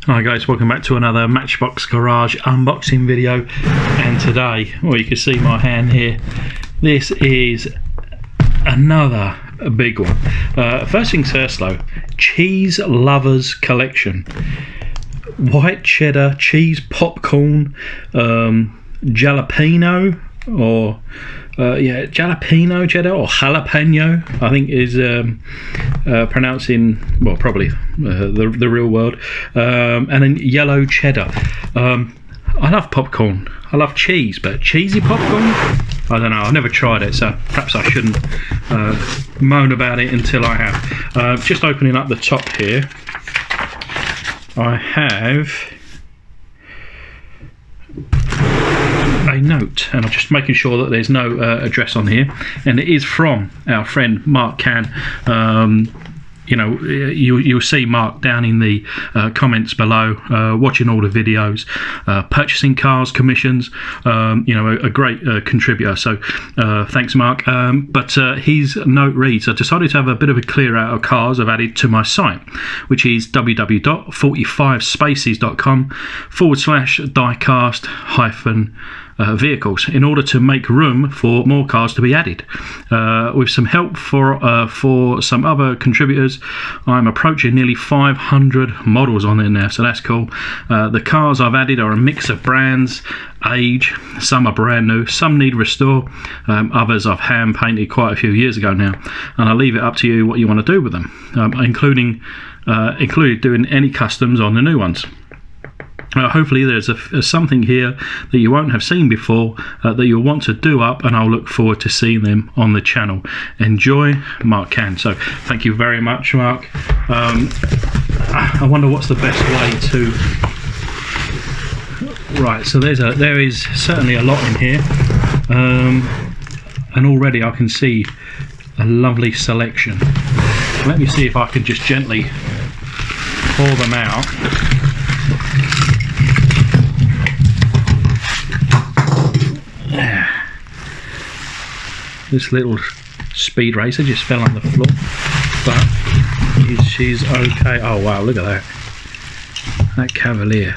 Hi guys, welcome back to another Matchbox Garage unboxing video. And today, well, you can see my hand here, this is another big one. First things first though, Cheese Lovers Collection. White cheddar, cheese popcorn, jalapeno, or jalapeno cheddar, or jalapeno, I think is pronounced in, well, probably the real world, and then yellow cheddar. I love popcorn, I love cheese, but cheesy popcorn, I don't know, I've never tried it, so perhaps I shouldn't moan about it until I have. Just opening up the top here, I have a note, and I'm just making sure that there's no address on here, and it is from our friend Mark Cann. You know, you'll see Mark down in the comments below, watching all the videos, purchasing cars, commissions, you know, a great contributor, so thanks Mark. But his note reads, I decided to have a bit of a clear out of cars I've added to my site, which is www.45spaces.com/diecast vehicles, in order to make room for more cars to be added. With some help for some other contributors, I'm approaching nearly 500 models on there now, so that's cool. The cars I've added are a mix of brands, age, some are brand new, some need restore, others I've hand painted quite a few years ago now, and I'll leave it up to you what you want to do with them, including doing any customs on the new ones. Hopefully there's something here that you won't have seen before that you'll want to do up, and I'll look forward to seeing them on the channel. Enjoy, Mark Cann. So thank you very much, Mark. I wonder what's the best way to... Right, so there is certainly a lot in here, and already I can see a lovely selection. Let me see if I can just gently pour them out. This little speed racer just fell on the floor, but she's okay. Oh wow, look at that. That Cavalier.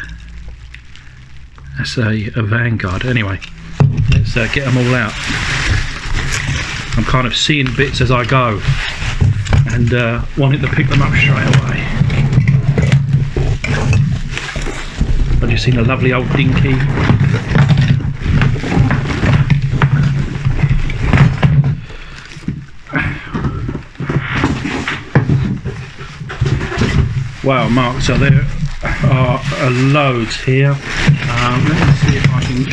That's a Vanguard. Anyway, let's get them all out. I'm kind of seeing bits as I go, and wanting to pick them up straight away. I've just seen a lovely old dinky. Wow, Mark, so there are loads here. Let me see if I can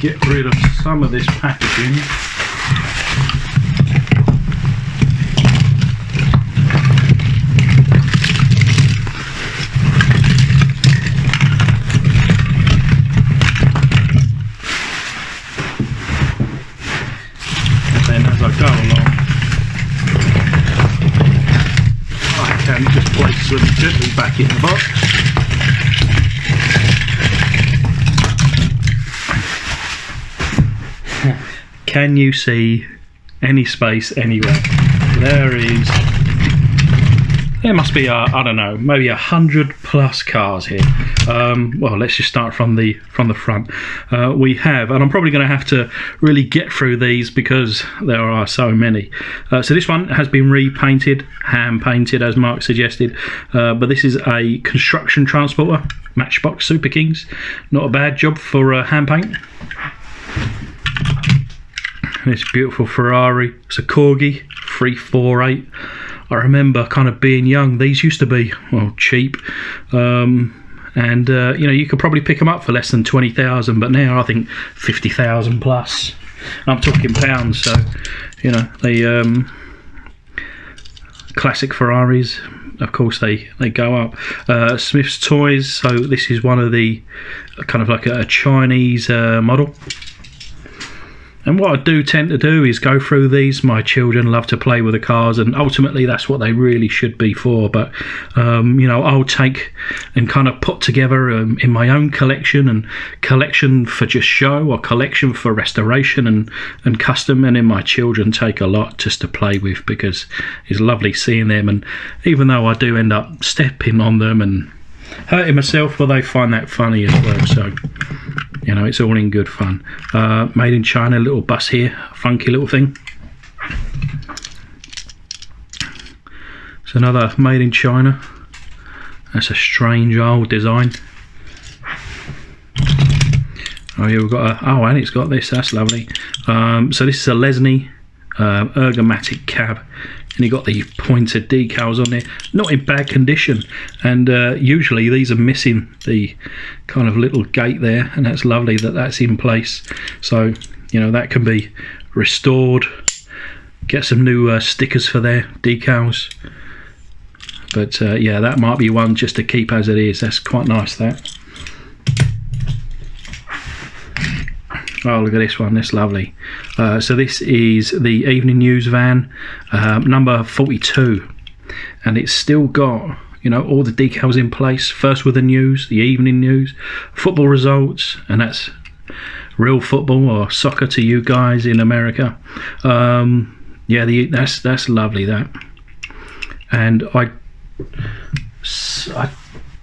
get rid of some of this packaging. And then as I go along, and just place them gently back in the box. Can you see any space anywhere? There must be I don't know, maybe 100 plus cars here. Well, let's just start from the front. We have, and I'm probably going to have to really get through these because there are so many. So this one has been repainted, hand painted as Mark suggested, but this is a construction transporter, Matchbox Super Kings. Not a bad job for hand paint. This beautiful Ferrari, it's a Corgi 348. I remember kind of being young, these used to be, well, cheap, and you know, you could probably pick them up for less than 20,000, but now I think 50,000 plus. I'm talking pounds, so you know, they classic Ferraris, of course they go up. Smith's Toys, so this is one of the kind of like a Chinese model. And what I do tend to do is go through these. My children love to play with the cars, and ultimately that's what they really should be for. But you know, I'll take and kind of put together in my own collection, and collection for just show, or collection for restoration and custom. And then my children take a lot just to play with, because it's lovely seeing them. And even though I do end up stepping on them and hurting myself, but they find that funny as well. So, you know, it's all in good fun. Made in China, little bus here, funky little thing. It's another made in China. That's a strange old design. Oh, here we've got a, oh, and it's got this, that's lovely. So this is a Lesney ergomatic cab, and you got the pointed decals on there, not in bad condition, and usually these are missing the kind of little gate there, and that's lovely that that's in place. So, you know, that can be restored, get some new stickers for their decals. But yeah, that might be one just to keep as it is. That's quite nice, that. Oh, look at this one, that's lovely. So this is the Evening News van, number 42, and it's still got, you know, all the decals in place. First with the news, the evening news, football results, and that's real football or soccer to you guys in America. Yeah, that's lovely, that. And I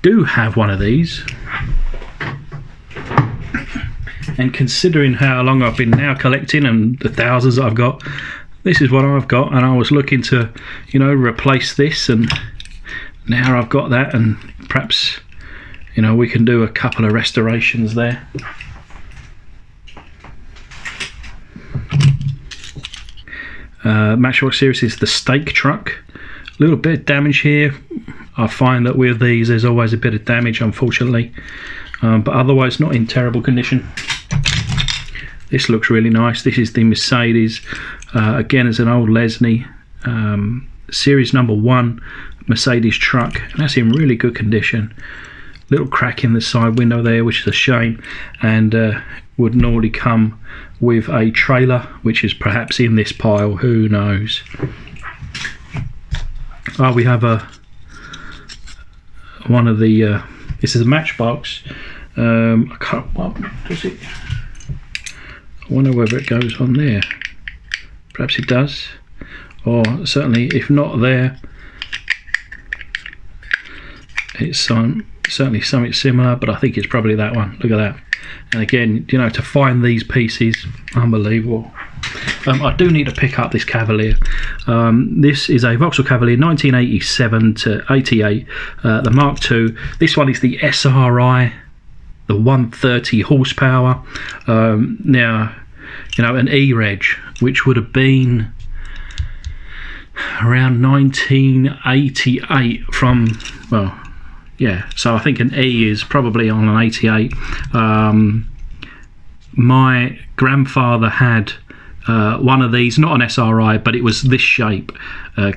do have one of these. And considering how long I've been now collecting and the thousands that I've got, this is what I've got, and I was looking to, you know, replace this, and now I've got that, and perhaps, you know, we can do a couple of restorations there. Matchbox Series is the stake truck. A little bit of damage here. I find that with these there's always a bit of damage, unfortunately, but otherwise not in terrible condition. This looks really nice. This is the Mercedes, again it's an old Lesney, series number 1 Mercedes truck, and that's in really good condition. Little crack in the side window there, which is a shame, and would normally come with a trailer, which is perhaps in this pile, who knows. Oh, we have one of the, this is a Matchbox. I can't, what does it? I wonder whether it goes on there. Perhaps it does, or certainly if not there, it's certainly something similar, but I think it's probably that one. Look at that. And again, you know, to find these pieces, unbelievable. I do need to pick up this Cavalier. This is a Vauxhall Cavalier 1987 to 88, the Mark II. This one is the SRI, the 130 horsepower. Now, you know, an E-Reg, which would have been around 1988 from, well, yeah, so I think an E is probably on an 88. My grandfather had one of these, not an SRI, but it was this shape,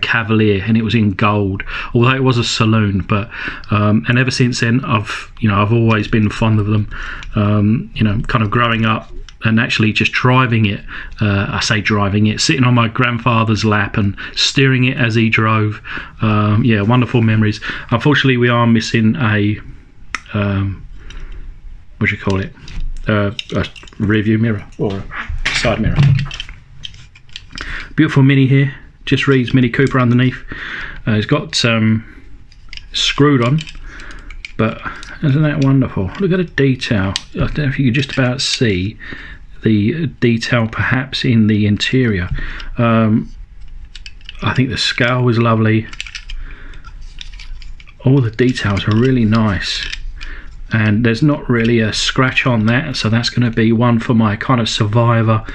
Cavalier, and it was in gold, although it was a saloon. But and ever since then I've always been fond of them. You know, kind of growing up and actually just driving it, I say driving it, sitting on my grandfather's lap and steering it as he drove. Yeah, wonderful memories. Unfortunately we are missing a what do you call it, a rear view mirror or a side mirror. Beautiful Mini here, just reads Mini Cooper underneath. It's got screwed on, but isn't that wonderful? Look at the detail. I don't know if you could just about see the detail perhaps in the interior. I think the scale was lovely. All the details are really nice, and there's not really a scratch on that, so that's going to be one for my kind of survivor.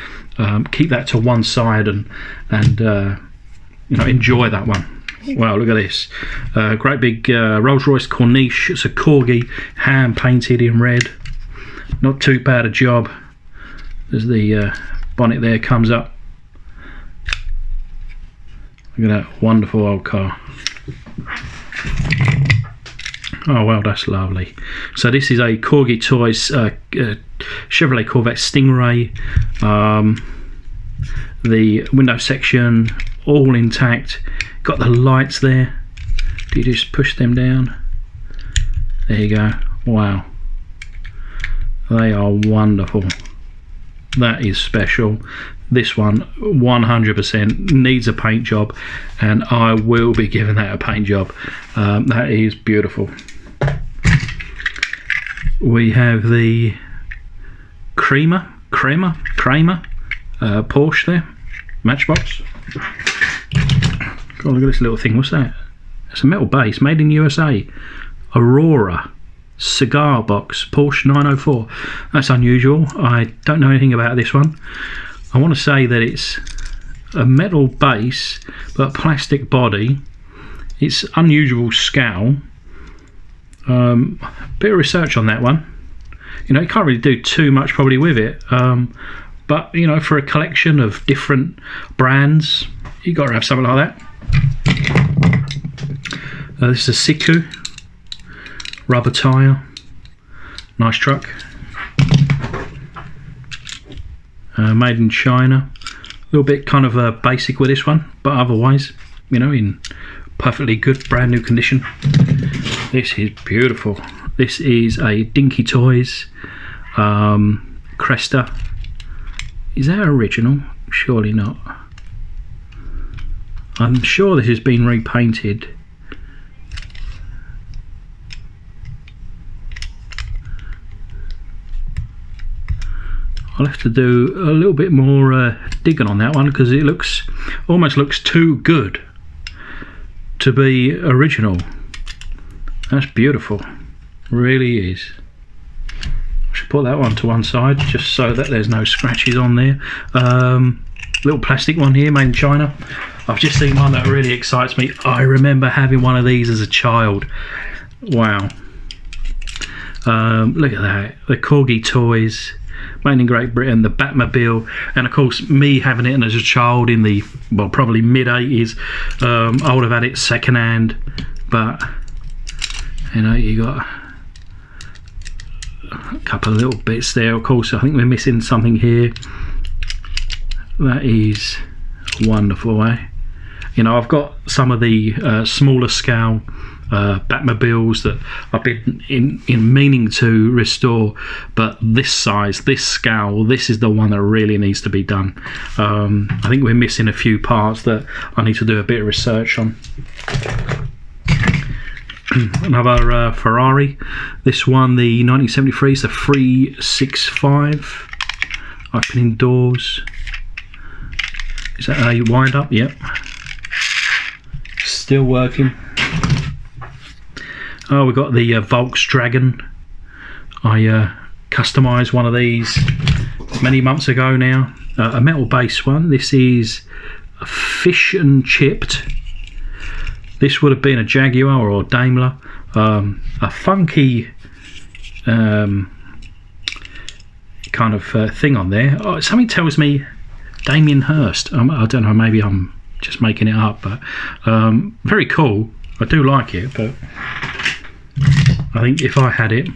Keep that to one side and you know, enjoy that one. Wow, look at this. Great big Rolls-Royce Corniche. It's a Corgi, hand painted in red. Not too bad a job. As the bonnet there comes up. Look at that wonderful old car. Oh well, that's lovely. So this is a Corgi Toys Chevrolet Corvette Stingray. The window section all intact. Got the lights there. Do you just push them down? There you go. Wow, they are wonderful. That is special. This one 100% needs a paint job, and I will be giving that a paint job. That is beautiful. We have the Kramer Porsche there, Matchbox. God, look at this little thing. What's that? It's a metal base, made in USA. Aurora cigar box, Porsche 904. That's unusual. I don't know anything about this one. I want to say that it's a metal base but plastic body. It's unusual scowl. Bit of research on that one. You know, you can't really do too much probably with it, but you know, for a collection of different brands, you got to have something like that. This is a Siku rubber tyre, nice truck, made in China. A little bit kind of basic with this one, but otherwise, you know, in perfectly good brand new condition. This is beautiful. This is a Dinky Toys Cresta. Is that original? Surely not. I'm sure this has been repainted. I'll have to do a little bit more digging on that one, because it almost looks too good to be original. That's beautiful, really is. I should put that one to one side just so that there's no scratches on there. Little plastic one here, made in China. I've just seen one that really excites me. I remember having one of these as a child. Wow. Look at that, the Corgi Toys, made in Great Britain, the Batmobile, and of course me having it as a child in the, well, probably mid-80s. I would have had it second hand, but you know, you got a couple of little bits there. Of course, I think we're missing something here. That is wonderful, eh? You know, I've got some of the smaller scale Batmobiles that I've been in meaning to restore, but this size, this scale, this is the one that really needs to be done. I think we're missing a few parts that I need to do a bit of research on. Another Ferrari. This one, the 1973, is the 365. Opening doors. Is that a wind up? Yep. Still working. Oh, we've got the Volkswagen. I customised one of these many months ago now. A metal base one. This is a fish and chipped. This would have been a Jaguar or Daimler. A funky kind of thing on there. Oh, something tells me Damien Hirst. I don't know, maybe I'm just making it up, but very cool. I do like it, but I think if I had it,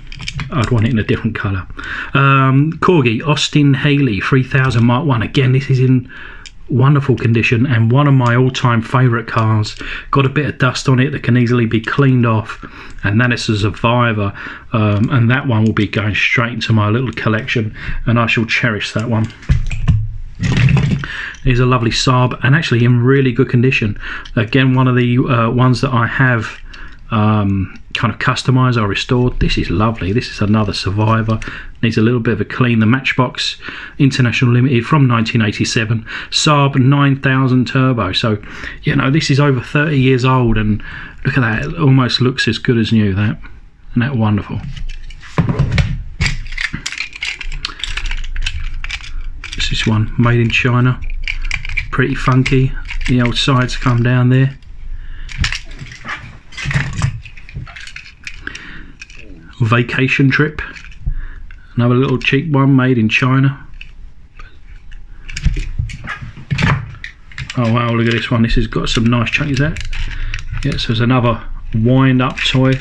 I'd want it in a different colour. Corgi Austin Haley 3000 Mark 1. Again, this is in wonderful condition and one of my all-time favourite cars. Got a bit of dust on it that can easily be cleaned off, and that is a survivor, and that one will be going straight into my little collection, and I shall cherish that one. Here's a lovely Saab, and actually in really good condition. Again, one of the ones that I have kind of customised or restored. This is lovely. This is another survivor. Needs a little bit of a clean. The Matchbox International Limited from 1987. Saab 9000 Turbo. So, you know, this is over 30 years old, and look at that. It almost looks as good as new, that. Isn't that wonderful? This is one made in China. Pretty funky. The old sides come down there. Vacation Trip, another little cheap one made in China. Oh wow, look at this one. This has got some nice chunkies there. Yeah, so there's another wind up toy.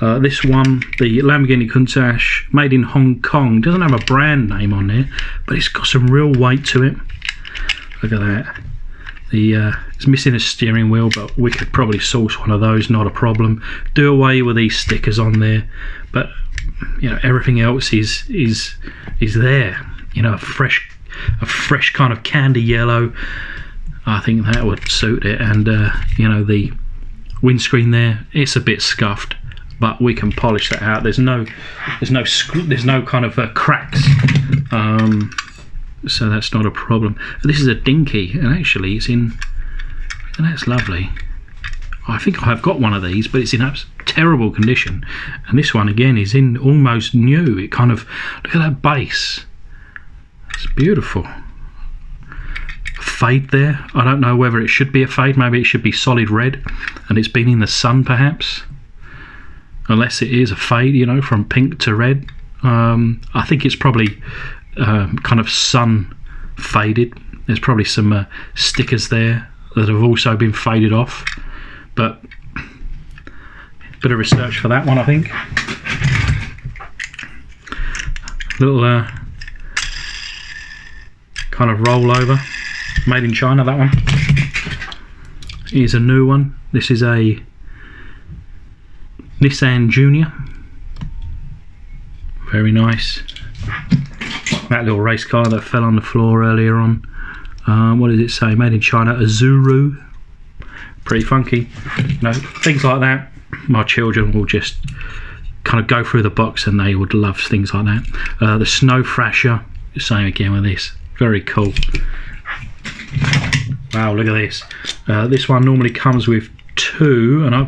This one, the Lamborghini Countach, made in Hong Kong. Doesn't have a brand name on there, but it's got some real weight to it. Look at that. It's missing a steering wheel, but we could probably source one of those, not a problem. Do away with these stickers on there, but you know, everything else is there. You know, a fresh kind of candy yellow. I think that would suit it. And you know, the windscreen there, it's a bit scuffed, but we can polish that out. There's no kind of cracks, so that's not a problem. This is a dinky, and actually it's in, and that's lovely. I think I have got one of these, but it's in terrible condition. And this one again is in almost new. It kind of, look at that base. It's beautiful. Fade there. I don't know whether it should be a fade. Maybe it should be solid red, and it's been in the sun perhaps. Unless it is a fade, you know, from pink to red. I think it's probably kind of sun faded. There's probably some stickers there that have also been faded off. But bit of research for that one, I think. Little kind of rollover, made in China, that one. Here's a new one. This is a Nissan Junior. Very nice. That little race car that fell on the floor earlier on. What does it say? Made in China, a Zuru. Pretty funky, you know, things like that. My children will just kind of go through the box and they would love things like that. The Snow Thrasher, same again with this. Very cool. Wow, look at this. This one normally comes with two, and I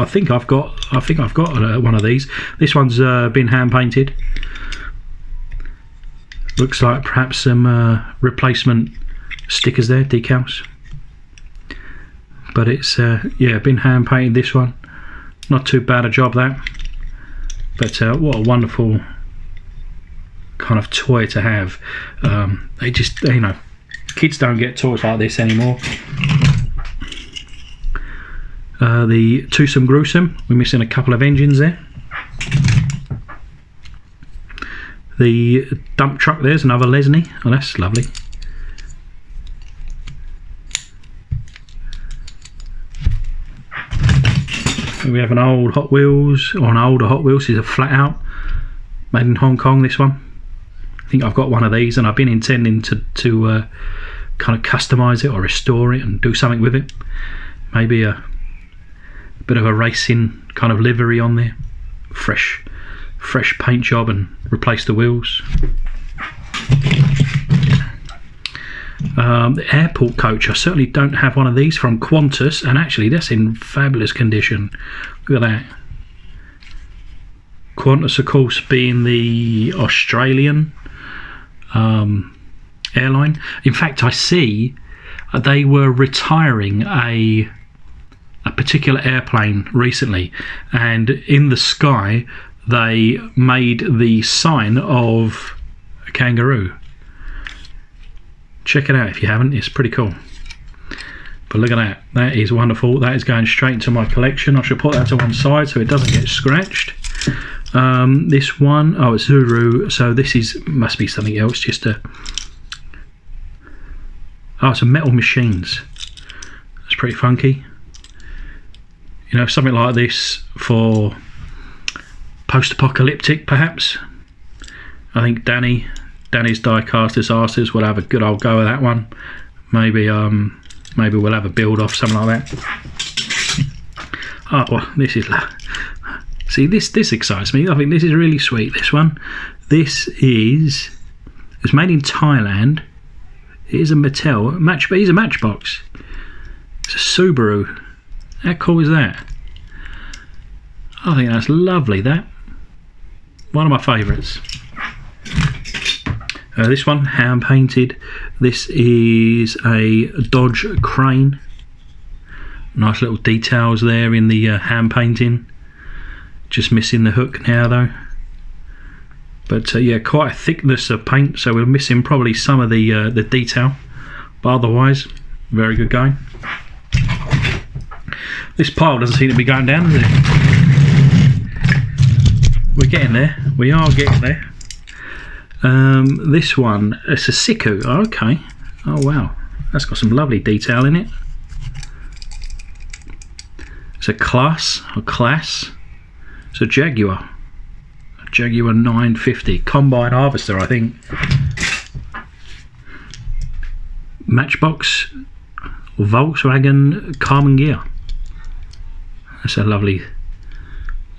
think I've got one of these. This one's been hand painted. Looks like perhaps some replacement stickers there, decals. But it's yeah, been hand painted, this one. Not too bad a job, that. But what a wonderful kind of toy to have. They just, you know, kids don't get toys like this anymore. The Twosome Gruesome, we're missing a couple of engines there. The dump truck, there's another Lesney. Oh, that's lovely. We have an old Hot Wheels, or an older Hot Wheels. This is a flat out, made in Hong Kong, this one. I think I've got one of these, and I've been intending to kind of customise it or restore it and do something with it. Maybe a bit of a racing kind of livery on there, fresh paint job, and replace the wheels. The airport coach, I certainly don't have one of these, from Qantas, and actually that's in fabulous condition. Look at that. Qantas, of course, being the Australian airline. In fact, I see they were retiring a particular airplane recently, and in the sky they made the sign of a kangaroo. Check it out if you haven't, it's pretty cool. But look at that, that is wonderful. That is going straight into my collection. I should put that to one side so it doesn't get scratched. This one, oh, it's Zuru, so this is, must be something else, just a, oh, it's a Metal Machines. That's pretty funky. You know, something like this for post-apocalyptic perhaps. I think Danny's Diecasters Arses will have a good old go at that one. Maybe we'll have a build off, something like that. Oh, well, this is, see, this excites me. I think this is really sweet, this one. This is, it's made in Thailand. It is a Mattel but it's a Matchbox. It's a Subaru. How cool is that? I think that's lovely, that. One of my favourites. This one, hand painted. This is a Dodge crane. Nice little details there in the hand painting. Just missing the hook now though. But yeah, quite a thickness of paint, so we're missing probably some of the detail. But otherwise, very good going. This pile doesn't seem to be going down, does it? We're getting there. We are getting there. This one, it's a Siku. Oh, okay. Oh wow, that's got some lovely detail in it. It's a class. It's a Jaguar 950 combine harvester, I think. Matchbox Volkswagen Carbon Gear. That's a lovely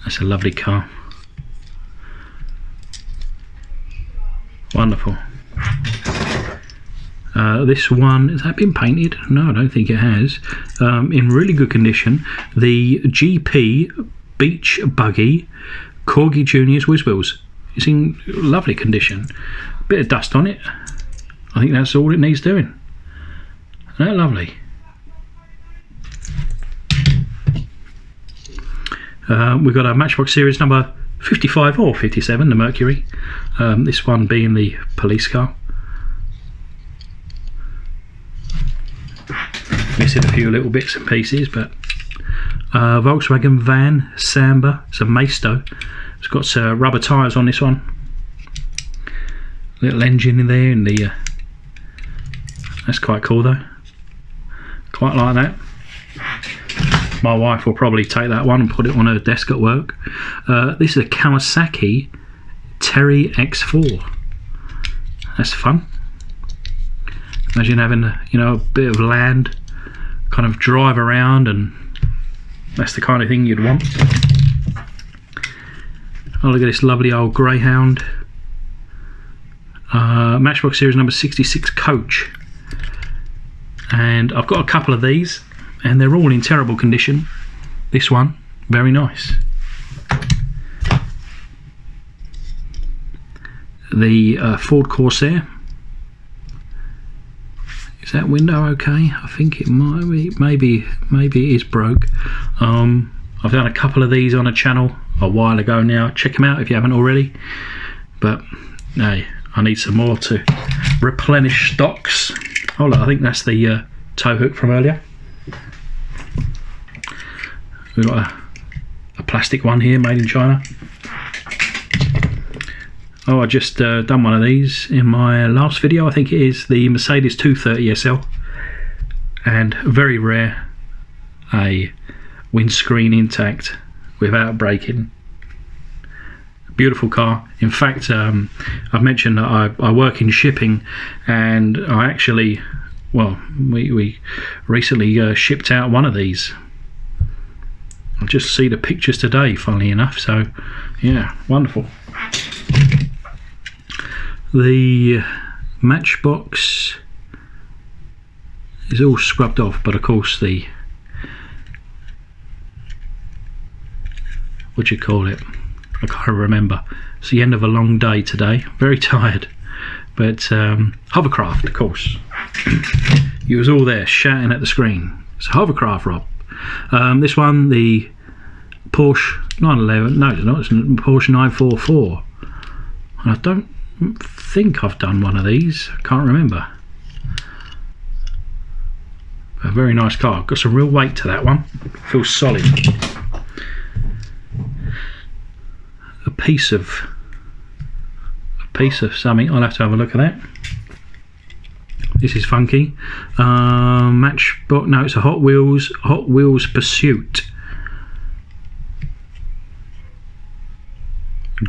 That's a lovely car. Wonderful. This one, has that been painted? No, I don't think it has. In really good condition. The GP Beach Buggy Corgi Juniors Whiz Wheels. It's in lovely condition. Bit of dust on it. I think that's all it needs doing. Isn't that lovely? We've got a Matchbox Series number 55 or 57, the Mercury. This one being the police car. Missing a few little bits and pieces, but Volkswagen van Samba. It's a Maisto. It's got rubber tyres on this one. Little engine in there, and the that's quite cool though. Quite like that. My wife will probably take that one and put it on her desk at work. This is a Kawasaki Terry X4. That's fun. Imagine having a bit of land, kind of drive around, and that's the kind of thing you'd want. Oh, look at this lovely old Greyhound. Matchbox Series number 66 coach. And I've got a couple of these, and they're all in terrible condition. This one, very nice. The Ford Corsair. Is that window okay? I think it might be. Maybe it is broke. I've done a couple of these on a channel a while ago now. Check them out if you haven't already. But hey, I need some more to replenish stocks. Oh look, I think that's the tow hook from earlier. We've got a plastic one here made in China. Oh, I just done one of these in my last video. I think it is the Mercedes 230 SL. And very rare, a windscreen intact without breaking. Beautiful car. In fact, I've mentioned that I work in shipping, and I actually, well, we recently shipped out one of these. I'll just see the pictures today, funnily enough. So yeah, wonderful. The Matchbox is all scrubbed off, but of course the, what do you call it? I can't remember. It's the end of a long day today. Very tired. But hovercraft, of course. You was all there shouting at the screen. It's a hovercraft, Rob. This one, the Porsche 911. No, it's not. It's a Porsche 944. And I don't think I've done one of these. I can't remember. A very nice car. Got some real weight to that one. Feels solid. A piece of something. I'll have to have a look at that. This is funky. Matchbox. No, it's a Hot Wheels Pursuit.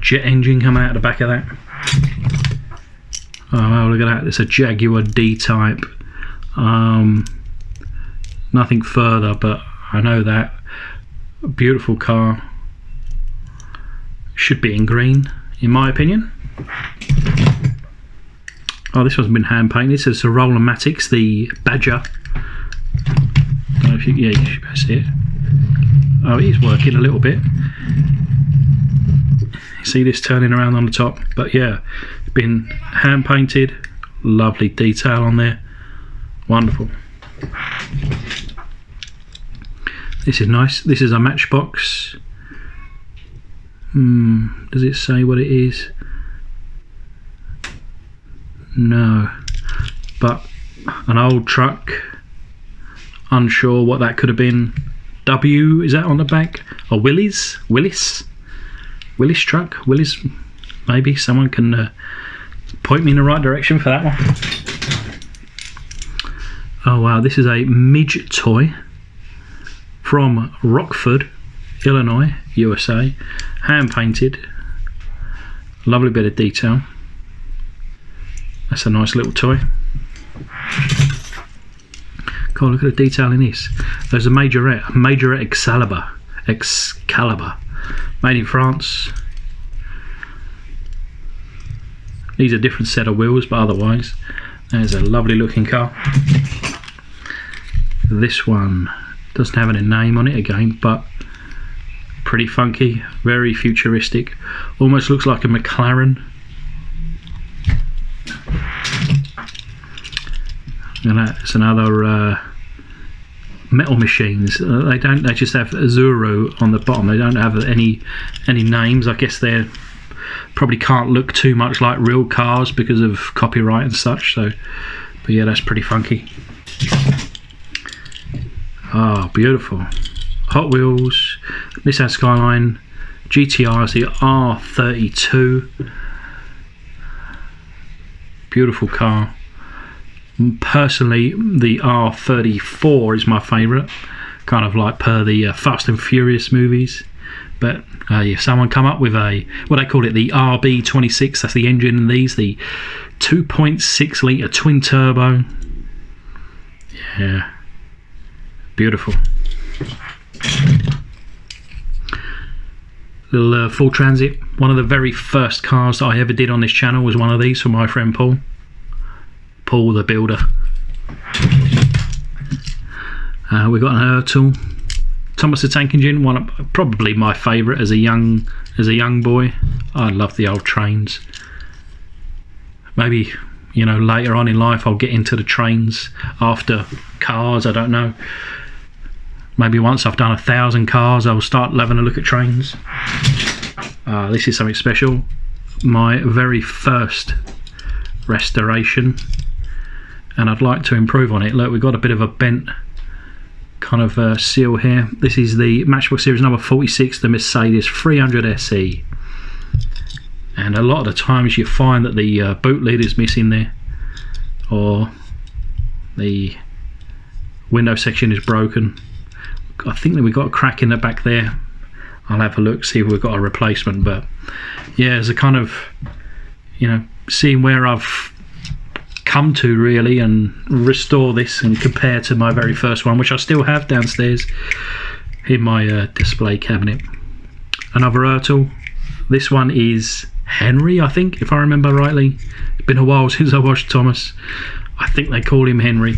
Jet engine coming out the back of that. Oh wow, look at that. It's a Jaguar D-Type. Nothing further, but I know that. A beautiful car. Should be in green, in my opinion. Oh, this one's been hand painted. This is a Rollmatics, the Badger. Don't know if you, yeah, you should be able to see it. Oh, it is working a little bit. See this turning around on the top, but yeah, it's been hand painted. Lovely detail on there. Wonderful. This is nice. This is a Matchbox. Does it say what it is? No, but an old truck. Unsure what that could have been. W, is that on the back? Or Willis truck. Willis, maybe someone can point me in the right direction for that one. Oh wow, this is a midge toy from Rockford, Illinois, USA. Hand painted. Lovely bit of detail. That's a nice little toy. Cool, look at the detail in this. There's a Majorette Excalibur. made in France. These are a different set of wheels, but otherwise there's a lovely looking car. This one doesn't have any name on it again, but pretty funky, very futuristic, almost looks like a McLaren. And that's another metal machines. They just have Zuru on the bottom. They don't have any names. I guess they're probably can't look too much like real cars because of copyright and such. So, but yeah, that's pretty funky. Ah, beautiful. Hot Wheels, Nissan Skyline, GTR is the R32. Beautiful car. Personally, the R34 is my favourite, kind of like per the Fast and Furious movies. But if someone come up with what they call it, the RB26, that's the engine in these, the 2.6 litre twin turbo. Yeah, beautiful. Little full transit. One of the very first cars that I ever did on this channel was one of these for my friend Paul the builder. We got an Ertl Thomas the Tank Engine, one of probably my favourite as a young boy. I love the old trains. Maybe, you know, later on in life I'll get into the trains after cars, I don't know. Maybe once I've done 1,000 cars I'll start having a look at trains. This is something special. My very first restoration, and I'd like to improve on it. Look, we've got a bit of a bent kind of seal here. This is the Matchbox Series number 46, the Mercedes 300 SE. And a lot of the times you find that the boot lid is missing there, or the window section is broken. I think that we've got a crack in the back there. I'll have a look, see if we've got a replacement. But yeah, as a kind of, you know, seeing where I've come to really and restore this and compare to my very first one, which I still have downstairs in my display cabinet. Another Ertl. This one is Henry, I think, if I remember rightly. It's been a while since I watched Thomas. I think they call him Henry.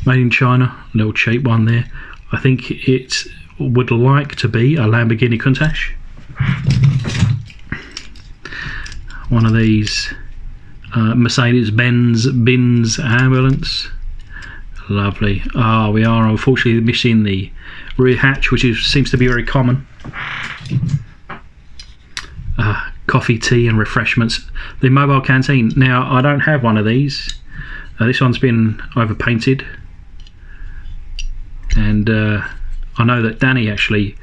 Made in China, a little cheap one there. I think it would like to be a Lamborghini Countach. One of these Mercedes-Benz Benz ambulance. Lovely. We are unfortunately missing the rear hatch, which seems to be very common. Coffee, tea and refreshments. The mobile canteen. Now, I don't have one of these. This one's been overpainted. And I know that Danny actually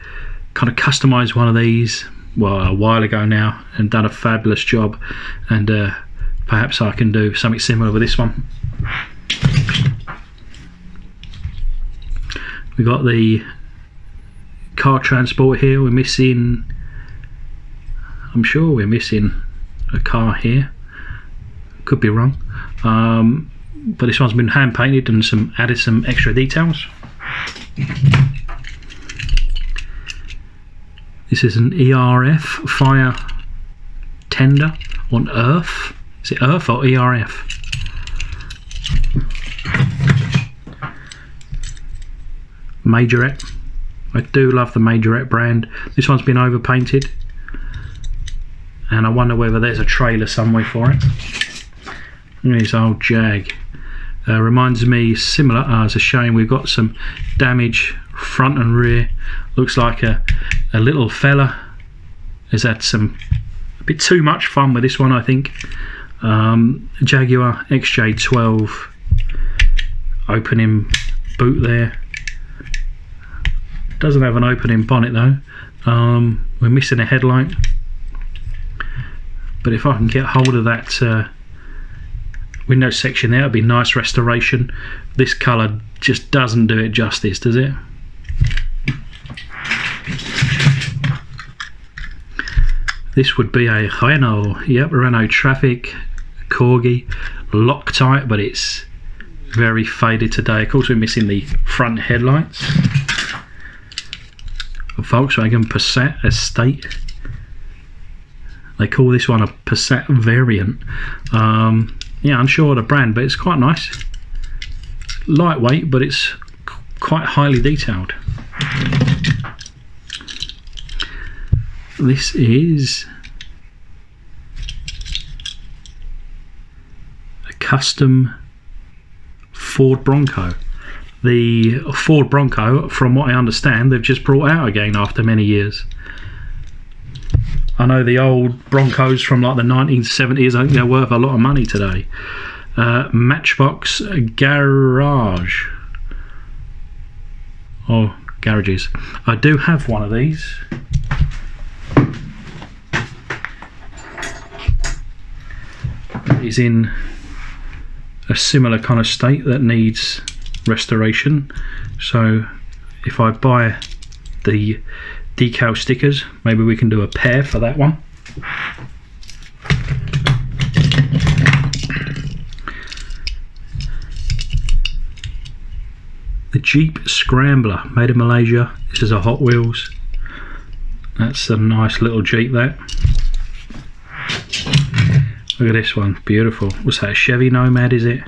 kind of customised one of these, well, a while ago now, and done a fabulous job. And perhaps I can do something similar with this one. We got the car transport here. We're missing, I'm sure we're missing a car here. Could be wrong. But this one's been hand painted and added some extra details. This is an ERF fire tender on Earth. Is it Earth or ERF? Majorette. I do love the Majorette brand. This one's been overpainted, and I wonder whether there's a trailer somewhere for it. Look at this old Jag. Reminds me similar. It's a shame we've got some damage front and rear. Looks like a little fella has had a bit too much fun with this one, I think. Jaguar XJ12 opening boot there. Doesn't have an opening bonnet though. We're missing a headlight, but if I can get hold of that window section there, it'd be nice restoration. This colour just doesn't do it justice, does it? This would be a Renault, yep, Renault Traffic Corgi, Loctite, but it's very faded today. Of course, we're missing the front headlights. Volkswagen Passat Estate. They call this one a Passat variant. Yeah, unsure of the brand, but it's quite nice. Lightweight, but it's quite highly detailed. This is a custom Ford Bronco. The Ford Bronco, from what I understand, they've just brought out again after many years. I know the old Broncos from like the 1970s, I think they're worth a lot of money today. Matchbox Garage. Oh, garages. I do have one of these. It's in a similar kind of state that needs restoration. So if I buy the decal stickers, maybe we can do a pair for that one. The Jeep Scrambler, made in Malaysia. This is a Hot Wheels. That's a nice little Jeep, that. Look at this one, beautiful. What's that, a Chevy Nomad, is it?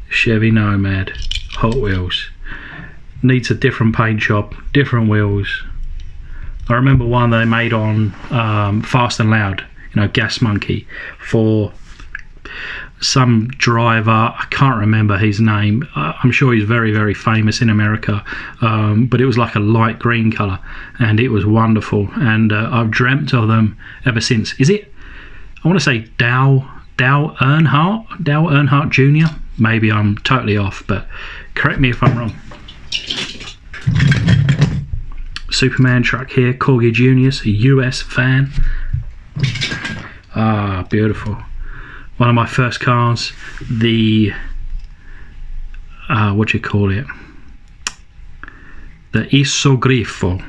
Chevy Nomad, Hot Wheels. Needs a different paint job, different wheels. I remember one they made on Fast and Loud, you know, Gas Monkey, for some driver. I can't remember his name. I'm sure he's very, very famous in America, but it was like a light green colour, and it was wonderful, and I've dreamt of them ever since. Is it, I want to say Dale Earnhardt Jr.? Maybe I'm totally off, but correct me if I'm wrong. Superman truck here, Corgi Juniors, a US fan. Ah, beautiful. One of my first cars, the what do you call it? The Isogrifo,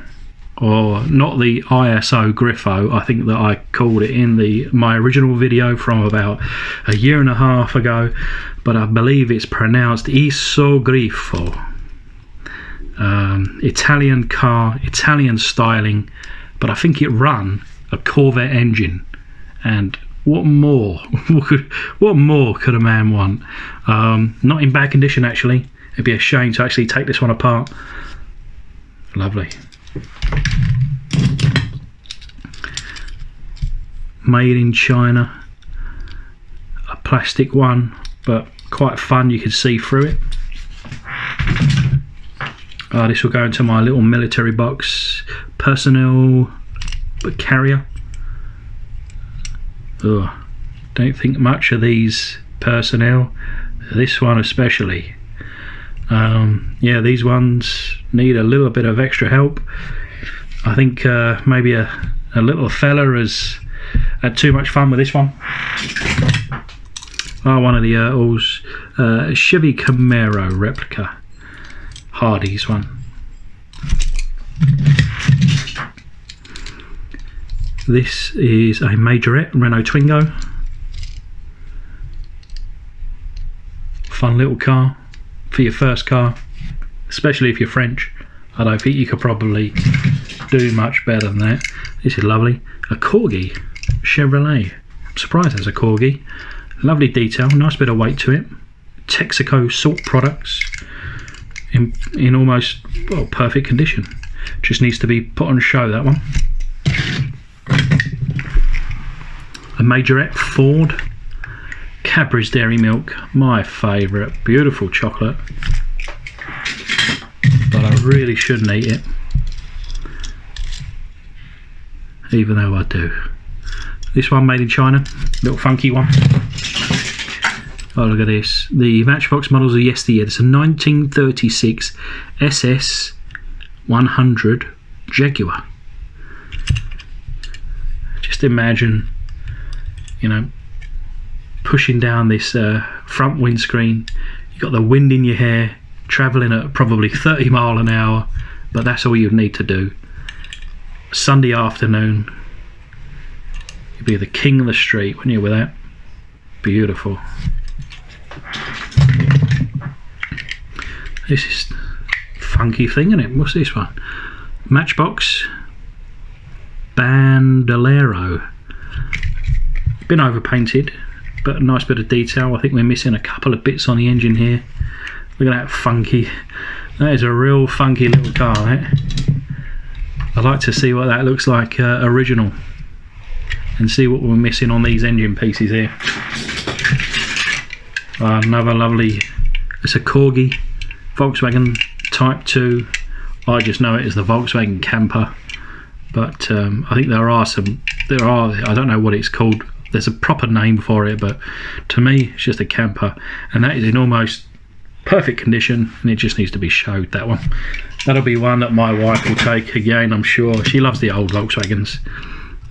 or not the ISO Griffo, I think that I called it in my original video from about a year and a half ago, but I believe it's pronounced Isogrifo. Italian car, Italian styling, but I think it run a Corvette engine, and what more could a man want? Not in bad condition, actually. It'd be a shame to actually take this one apart. Lovely. Made in China, a plastic one, but quite fun, you could see through it. This will go into my little military box, personnel carrier. Ugh, don't think much of these personnel, this one especially. Yeah, these ones need a little bit of extra help. I think maybe a little fella has had too much fun with this one. One of the Ertls, Chevy Camaro replica, Hardy's one. This is a Majorette Renault Twingo. Fun little car for your first car, especially if you're French. I don't think you could probably do much better than that. This is lovely. A Corgi Chevrolet. I'm surprised there's a Corgi. Lovely detail, nice bit of weight to it. Texaco salt products in almost, well, perfect condition. Just needs to be put on show, that one. A Majorette Ford Cadbury's Dairy Milk, my favourite. Beautiful chocolate, but I really shouldn't eat it, even though I do. This one made in China, little funky one. Oh, look at this. The Matchbox models of yesteryear. It's a 1936 SS 100 Jaguar. Just imagine, you know, pushing down this front windscreen. You've got the wind in your hair, travelling at probably 30 miles an hour, but that's all you need to do. Sunday afternoon, you'd be the king of the street, wouldn't you, with that? Beautiful. This is funky thing, isn't it? What's this one? Matchbox Bandolero. Been overpainted, but a nice bit of detail. I think we're missing a couple of bits on the engine here. Look at that funky. That is a real funky little car, right? I'd like to see what that looks like original, and see what we're missing on these engine pieces here. Another lovely, it's a Corgi Volkswagen Type 2. I just know it as the Volkswagen camper, but I think I don't know what it's called. There's a proper name for it, but to me it's just a camper, and that is in almost perfect condition, and it just needs to be showed, that one. That'll be one that my wife will take again, I'm sure. She loves the old Volkswagens.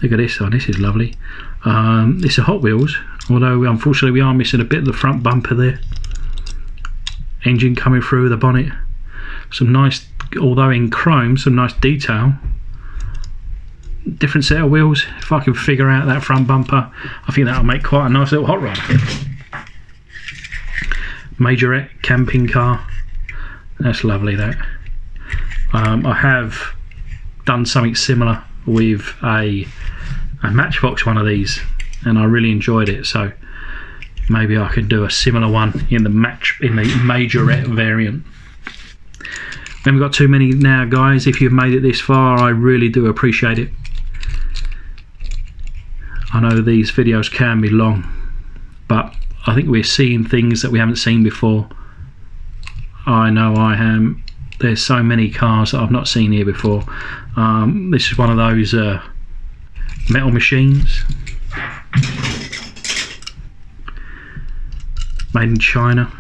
Look at this one, this is lovely. It's a Hot Wheels, although unfortunately we are missing a bit of the front bumper there. Engine coming through the bonnet. Some nice, although in chrome, some nice detail. Different set of wheels. If I can figure out that front bumper, I think that'll make quite a nice little hot rod. Majorette camping car. That's lovely, that. I have done something similar with a Matchbox one of these, and I really enjoyed it, so maybe I can do a similar one in the Majorette variant. We haven't got too many now, guys. If you've made it this far, I really do appreciate it. I know these videos can be long, but I think we're seeing things that we haven't seen before. I know I am. There's so many cars that I've not seen here before. This is one of those metal machines. Made in China.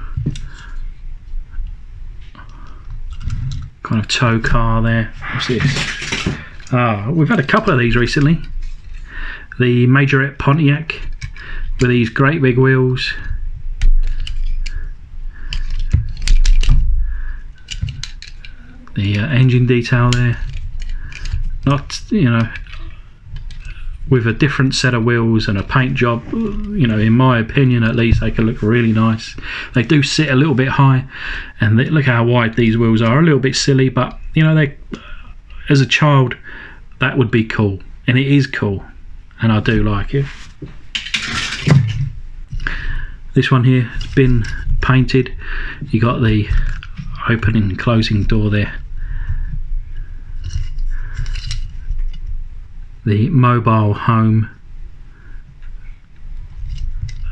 Kind of tow car there. What's this? We've had a couple of these recently. The Majorette Pontiac with these great big wheels. The engine detail there. Not, you know, with a different set of wheels and a paint job, you know, in my opinion at least, they can look really nice. They do sit a little bit high, and look how wide these wheels are. A little bit silly, but you know, they, as a child, that would be cool, and it is cool, and I do like it. This one here has been painted. You got the opening and closing door there. The mobile home,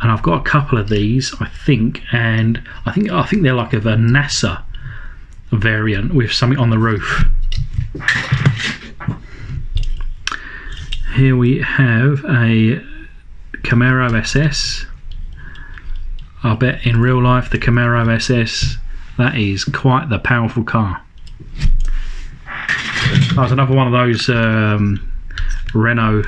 and I've got a couple of these, I think, and I think they're like of a NASA variant with something on the roof. Here we have a Camaro SS. I bet in real life the Camaro SS, that is quite the powerful car. That was another one of those Renault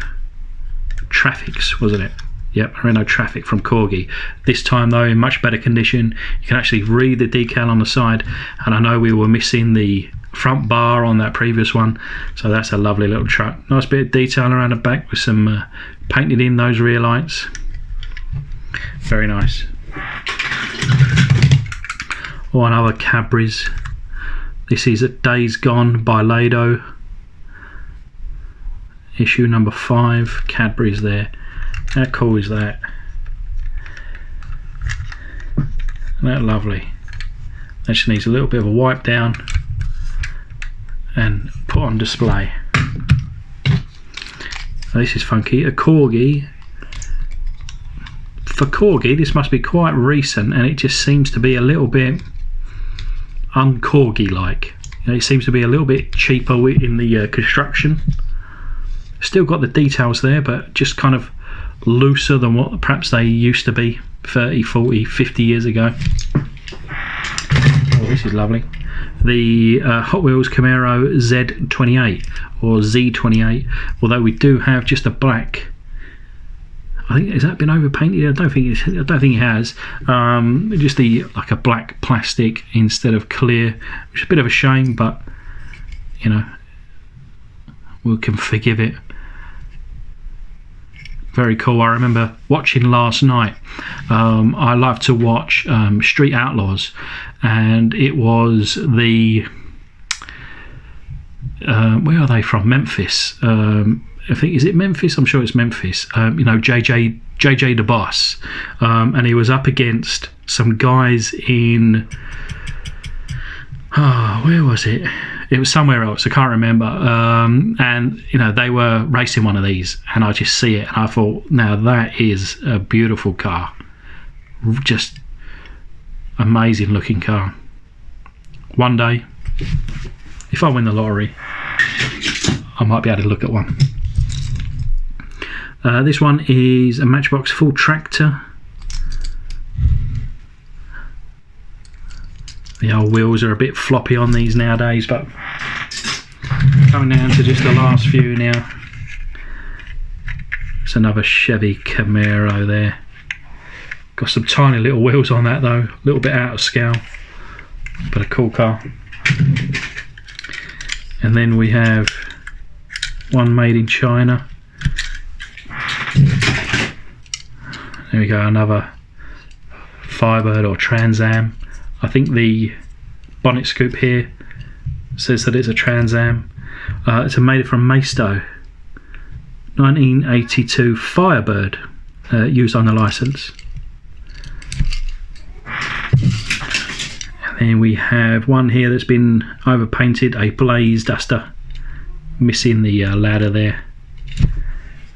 Trafics, wasn't it? Yep, Renault Trafic from Corgi. This time though in much better condition. You can actually read the decal on the side, and I know we were missing the front bar on that previous one, so that's a lovely little truck. Nice bit of detail around the back with some painted in those rear lights. Very nice. Oh, another Cadbury's. This is Days Gone by Lado. Issue number 5, Cadbury's there. How cool is that? Isn't that lovely? That just needs a little bit of a wipe down and put on display. Now, this is funky. A Corgi. For Corgi, this must be quite recent, and it just seems to be a little bit un-Corgi-like. You know, it seems to be a little bit cheaper in the construction. Still got the details there, but just kind of looser than what perhaps they used to be 30, 40, 50 years ago. Oh, this is lovely. The Hot Wheels Camaro Z28 or Z28, although we do have just a black. I think, has that been overpainted? I don't think it has. Just like a black plastic instead of clear, which is a bit of a shame, but you know, we can forgive it. Very cool. I remember watching last night. I love to watch Street Outlaws, and it was the where are they from? Memphis. I think, is it Memphis? I'm sure it's Memphis. JJ the boss, and he was up against some guys in where was it? It was somewhere else, I can't remember. And they were racing one of these, and I just see it and I thought, now that is a beautiful car, just amazing looking car. One day, if I win the lottery, I might be able to look at one. This one is a Matchbox full tractor. The old wheels are a bit floppy on these nowadays, but coming down to just the last few now. It's another Chevy Camaro there. Got some tiny little wheels on that though, a little bit out of scale, but a cool car. And then we have one made in China. There we go, another Firebird or Trans Am. I think the bonnet scoop here says that it's a Trans Am. It's made from Maisto, 1982 Firebird, used on the license. And then we have one here that's been overpainted, a Blaze Duster, missing the ladder there.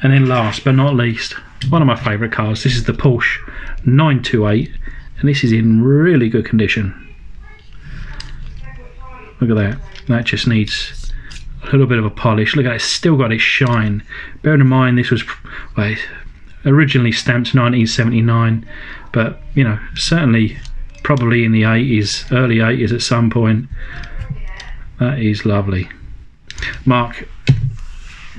And then last but not least, one of my favourite cars. This is the Porsche 928, and this is in really good condition. Look at that. That just needs a little bit of a polish. Look at it, it's still got its shine. Bearing in mind this was originally stamped 1979, but certainly probably in the 80s, early 80s at some point. That is lovely. Mark,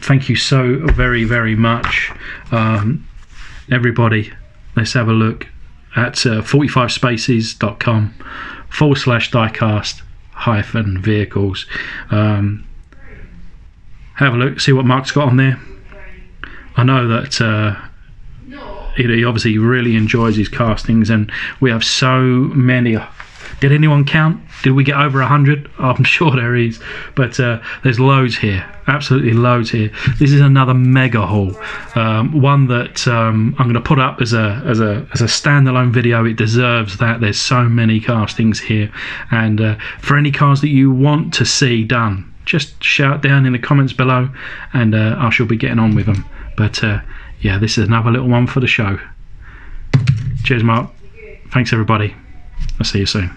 thank you so very, very much. Everybody, let's have a look at 45spaces.com/diecast-vehicles. Have a look, see what Mark's got on there. I know that he obviously really enjoys his castings, and we have so many. Did anyone count? Did we get over 100? I'm sure there is, but there's loads here, absolutely loads here. This is another mega haul, one that I'm going to put up as a standalone video. It deserves that. There's so many castings here, and for any cars that you want to see done, just shout down in the comments below, and I shall be getting on with them. But yeah, this is another little one for the show. Cheers, Mark. Thanks, everybody. I'll see you soon.